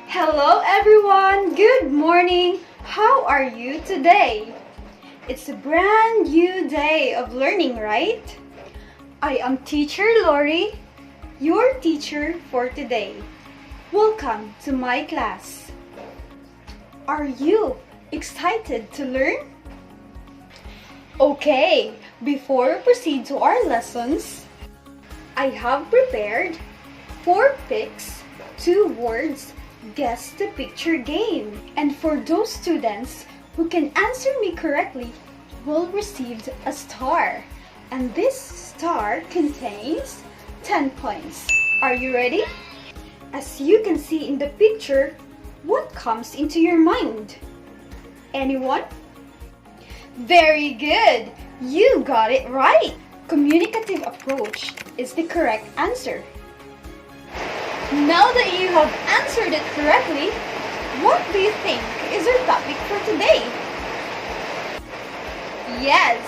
Hello everyone! Good morning! How are you today? It's a brand new day of learning, right? I am Teacher Lori, your teacher for today. Welcome to my class. Are you excited to learn? Okay, before we proceed to our lessons, I have prepared 4 picks, 2 words, guess the picture game. And for those students who can answer me correctly will receive a star. And this star contains 10 points. Are you ready? As you can see in the picture, what comes into your mind? Anyone? Very good! You got it right! Communicative approach is the correct answer. Now that you have answered it correctly, what do you think is our topic for today? Yes,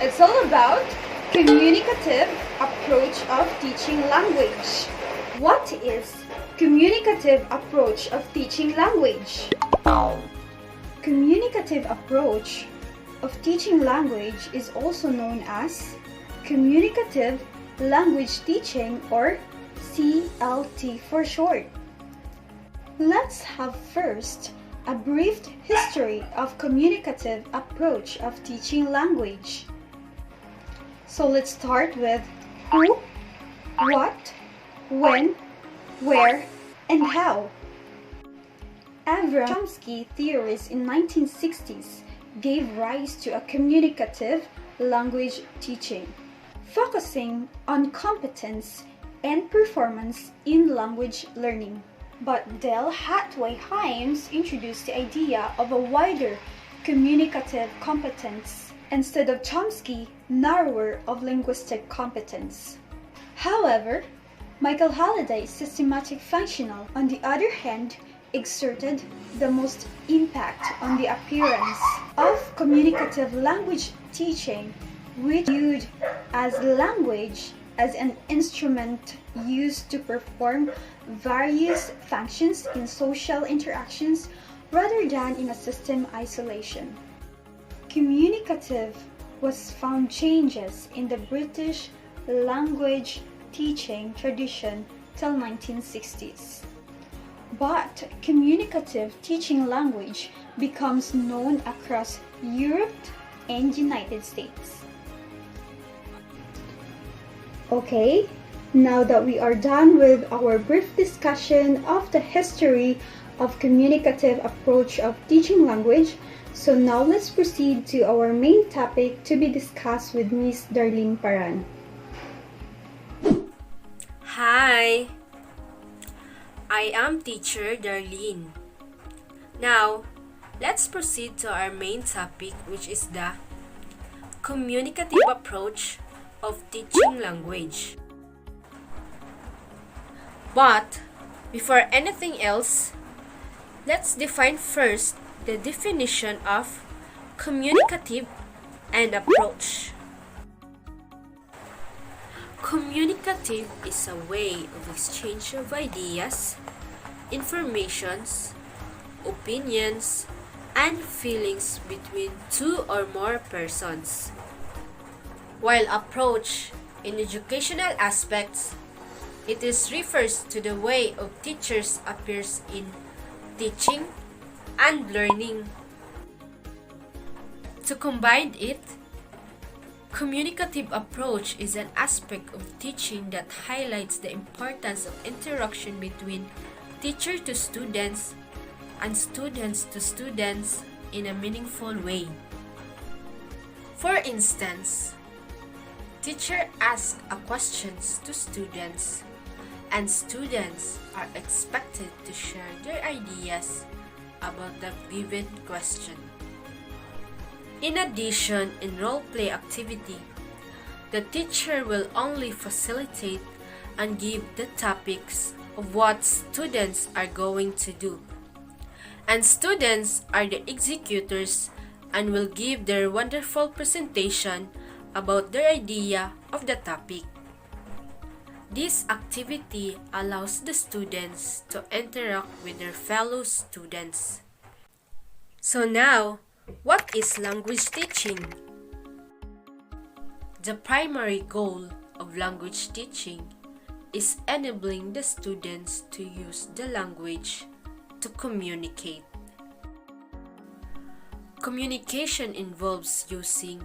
it's all about communicative approach of teaching language. What is communicative approach of teaching language? Communicative approach of teaching language is also known as communicative language teaching, or CLT for short. Let's have first a brief history of communicative approach of teaching language. So let's start with who, what, when, where, and how. Abraham Chomsky theories in 1960s gave rise to a communicative language teaching, focusing on competence and performance in language learning. But Del Hathaway-Hymes introduced the idea of a wider communicative competence instead of Chomsky narrower of linguistic competence. However, Michael Halliday's systematic functional, on the other hand, exerted the most impact on the appearance of communicative language teaching, which viewed as language as an instrument used to perform various functions in social interactions rather than in a system isolation. Communicative was found changes in the British language teaching tradition till 1960s. But communicative teaching language becomes known across Europe and United States. Okay, now that we are done with our brief discussion of the history of communicative approach of teaching language, so now let's proceed to our main topic to be discussed with Miss Darlyn Paran. Hi! I am teacher Darlyn. Now, let's proceed to our main topic, which is the communicative approach of teaching language. But, before anything else, let's define first the definition of communicative and approach. Communicative is a way of exchange of ideas, informations, opinions, and feelings between two or more persons. While approach in educational aspects, it refers to the way of teachers appears in teaching and learning. To combine it, communicative approach is an aspect of teaching that highlights the importance of interaction between teacher to students and students to students in a meaningful way. For instance, teacher asks a questions to students, and students are expected to share their ideas about the given question. In addition, in role-play activity, the teacher will only facilitate and give the topics of what students are going to do. And students are the executors and will give their wonderful presentation about their idea of the topic. This activity allows the students to interact with their fellow students. So now, what is language teaching? The primary goal of language teaching is enabling the students to use the language to communicate. Communication involves using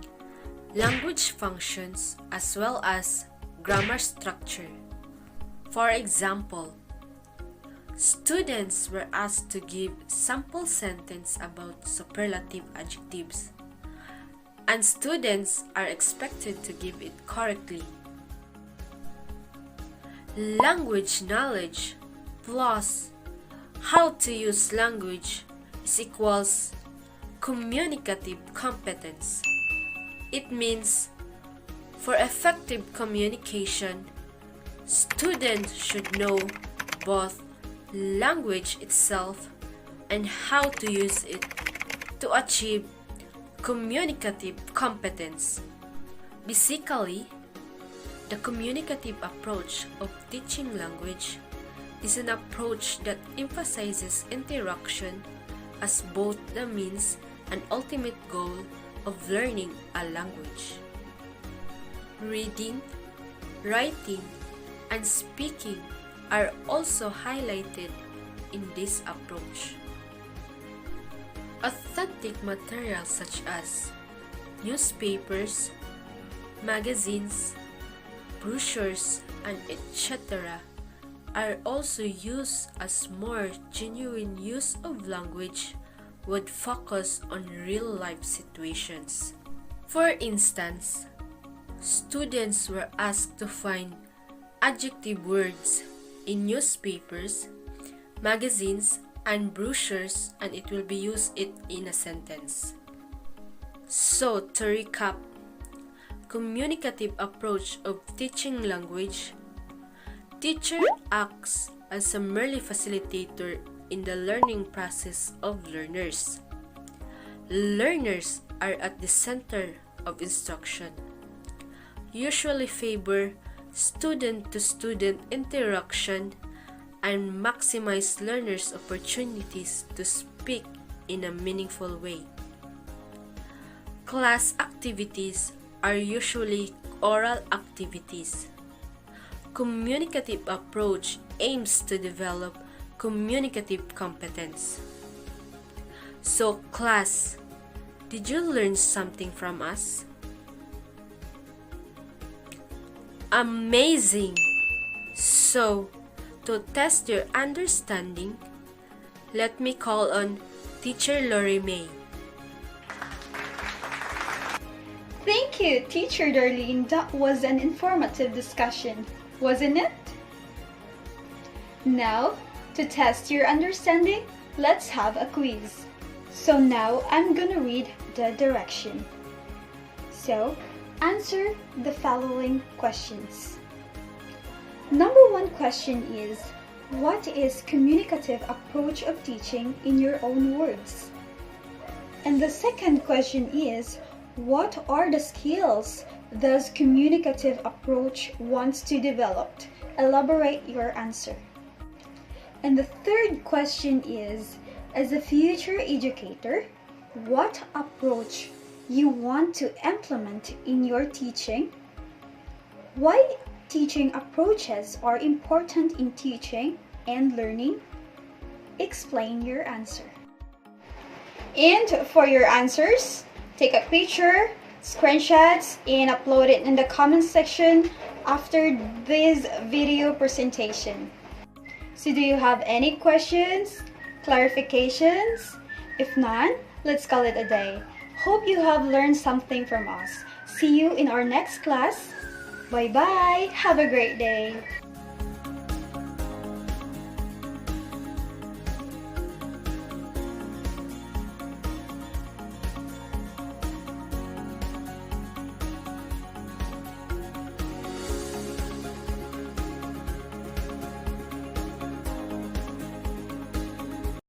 language functions as well as grammar structure. For example, students were asked to give sample sentence about superlative adjectives, and students are expected to give it correctly. Language knowledge plus how to use language is equals communicative competence. It means for effective communication, students should know both language itself and how to use it to achieve communicative competence. Basically, the communicative approach of teaching language is an approach that emphasizes interaction as both the means and ultimate goal of learning a language. Reading, writing, and speaking are also highlighted in this approach. Authentic materials such as newspapers, magazines, brochures, and etc. are also used as more genuine use of language would focus on real-life situations. For instance, students were asked to find adjective words in newspapers, magazines, and brochures, and it will be used in a sentence. So, to recap, communicative approach of teaching language, teacher acts as a merely facilitator in the learning process of learners. Learners are at the center of instruction. Usually favor student-to-student interaction and maximize learners' opportunities to speak in a meaningful way. Class activities are usually oral activities. Communicative approach aims to develop communicative competence. So, class, did you learn something from us? Amazing! So, to test your understanding, let me call on Teacher Loryme. Thank you, Teacher Darlene. That was an informative discussion, wasn't it? Now, to test your understanding, let's have a quiz. So now I'm gonna read the direction. So, answer the following questions. Number 1 question is, what is communicative approach of teaching in your own words? And the second question is, what are the skills does communicative approach wants to develop? Elaborate your answer. And the third question is, as a future educator, what approach you want to implement in your teaching? Why teaching approaches are important in teaching and learning? Explain your answer. And for your answers, take a picture, screenshots, and upload it in the comment section after this video presentation. So do you have any questions, clarifications? If none, let's call it a day. Hope you have learned something from us. See you in our next class. Bye-bye. Have a great day.